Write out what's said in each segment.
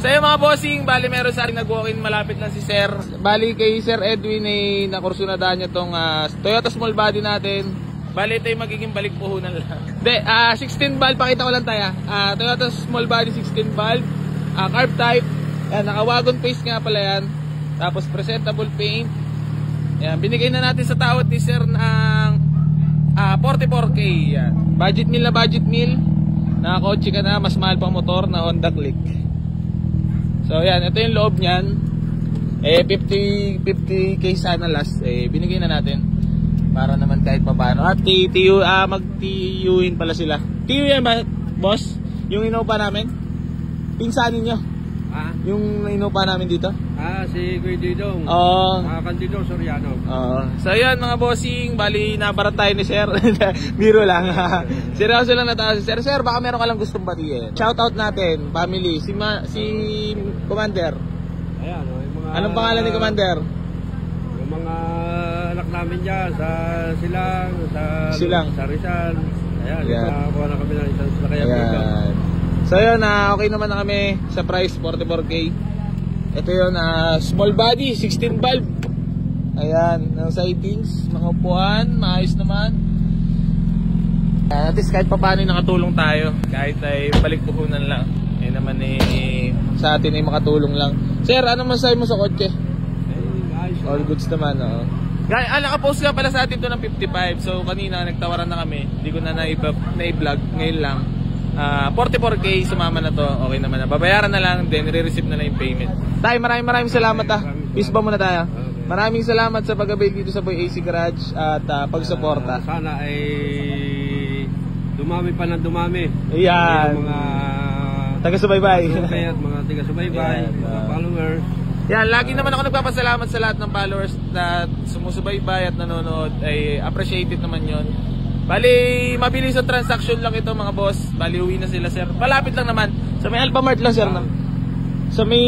So yung mga bossing, bali meron sa ating nag-walk-in, malapit lang si Sir. Bali kay Sir Edwin ay nakursunadaan niya tong Toyota small body natin. Bali ito yung magiging balik puhunan lang. Hindi, 16 valve, pakita ko lang tayo. Toyota small body 16 valve, carb type. Yan, naka-wagon face nga pala yan. Tapos presentable paint. Yan, binigay na natin sa tawad ni Sir ng 44K. Yan. Budget meal na budget meal. Nakakotse ka na, mas mahal pang motor na Honda Click. So yan, ito yung loob niyan. 50K sana last. Binigay na natin. Para naman kahit papaano. At mag-TU-in pala sila. TU yan ba, boss? Yung Innova namin? Pinsanin nyo? Yung Innova namin dito? Si Kuya Didong. Candidong Soriano. So yan mga bossing, bali nabarat tayo ni Sir. Biro lang. Seryoso lang na tayo si Sir. Sir, baka meron ka lang gustong batiin. Shoutout natin, family, si Commander. Ayan, yung mga... Anong pangalan ni Commander? Yung mga anak namin dyan, sa Silang. sa Rizal. Ayan, Ayan. nakakuha na kami ng isang sakayang dito. So yun, okay naman na kami sa price, 44K. Ito yun, small body, 16 valve. Ayan, ng sightings, mga upuan, maayos naman. At least kahit pa paano nakatulong tayo, kahit ay balik puhunan lang. Yan naman sa atin ay makatulong lang. Sir, ano masabi mo sa kotse? All goods naman, oo. Guys, nakapost nga pala sa atin to ng 55. So kanina nagtawaran na kami. Hindi ko na na-vlog, ngayon lang. 44K sumama na to, okay naman na. Babayaran na lang, then re-receive na yung payment. Tay, maraming salamat Peace ba muna tayo? Maraming salamat sa pag-avail dito sa Boy AC Garage at pagsuporta. Sana ay dumami pa ng dumami. Ayan. Mga taga-subaybay. Mga taga-subaybay, mga followers. Yan, lagi naman ako nagpapasalamat sa lahat ng followers na sumusubaybay at nanonood. Ay appreciated naman yon. Bali, mabilis ang transaction lang ito mga boss. Bali, uwi na sila Sir. Palapit lang naman. Sa may Alphamart lang Sir. Sa may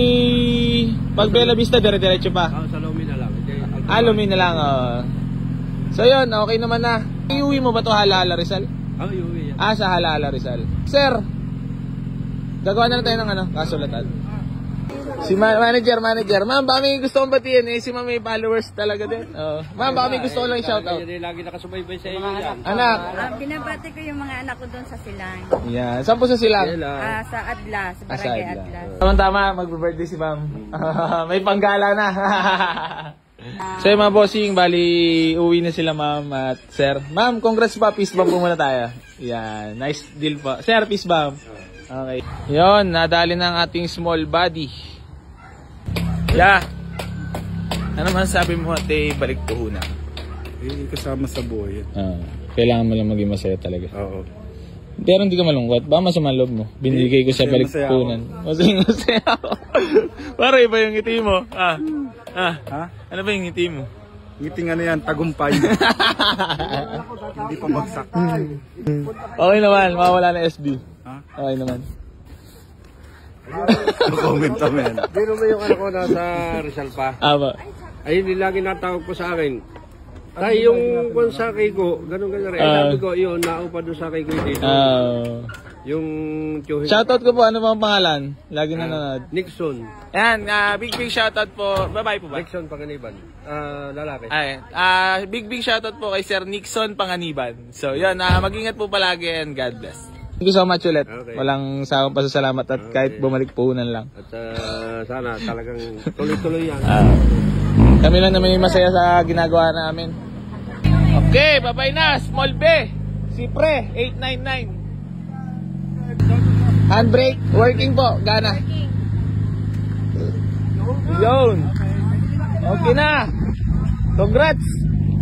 pag Bella Vista, dire-diretso pa. Sa Lumi na lang. Lumi na lang. So yun, okay naman na. Iuwi mo ba ito Hala-Hala Rizal? Iuwi yan. Sa Hala-Hala Rizal. Sir, gagawa na tayo ng kasulatan. Si manager. Ma'am, baka may gusto kong batiin si ma'am may followers talaga din. Ma'am, baka may gusto ko lang i-shoutout. Lagi nakasubaybay sa inyo yan. Anak. Binabati ko yung mga anak ko doon sa Silang. Yan. Saan po sa Silang? Sa Adlas, sa Barangay Adlas. Tama, magbe-birthday si ma'am. May panggala na. So yung mga bossing, bali uwi na sila ma'am at sir. Ma'am, congrats pa. Peace bomb po muna tayo. Yan. Nice deal po. Sir, peace bomb. Okay. Yon, nadali na ang ating small body. Ano man sabi mo ate, balik puhunan? Kasama sa buhay. Kailangan mo lang maging masaya talaga. Oo. Pero hindi ka malungkot. Baka masama loob mo. Binigay ko sa balik puhunan. Masaya ako. Para iba yung ngiti mo. Ano ba yung ngiti mo? Ngiting ano yan, tagumpay. Hindi pa bagsak. Okay naman, mawala na SB. Okay naman. Comment naman. Pero may yung anak ko nasa Rizal pa. Ayun, lagi natawag po sa akin. Tayo yung kung sa Kiko, ganun rin. Sabi ko, yun, naupa doon sa Kiko dito. Yung tiyuhin. Shoutout ko po, ano bang pangalan? Lagi nanonood. Nixon. Yan, big shoutout po. Babae po ba? Nixon Panganiban. Lalaki. Big shoutout po kay Sir Nixon Panganiban. So, yun, mag-ingat po palagi and God bless. Thank you so much ulit. Okay. Walang sawang pasasalamat at kahit bumalik puhunan lang. At sana talagang tuloy-tuloy yan. Kami lang naman yung masaya sa ginagawa namin. Okay, babay na. Small B. Sipre, 899. Handbrake, working po. Gana. Yun. Okay na. Congrats.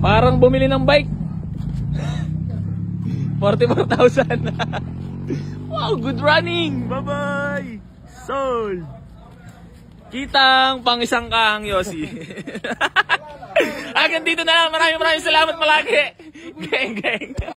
Parang bumili ng bike. 44,000. Wow, good running. Bye-bye. Sold. Kitang pang isang kahang Yossi. Hanggang dito na lang. Maraming salamat palagi. Geng.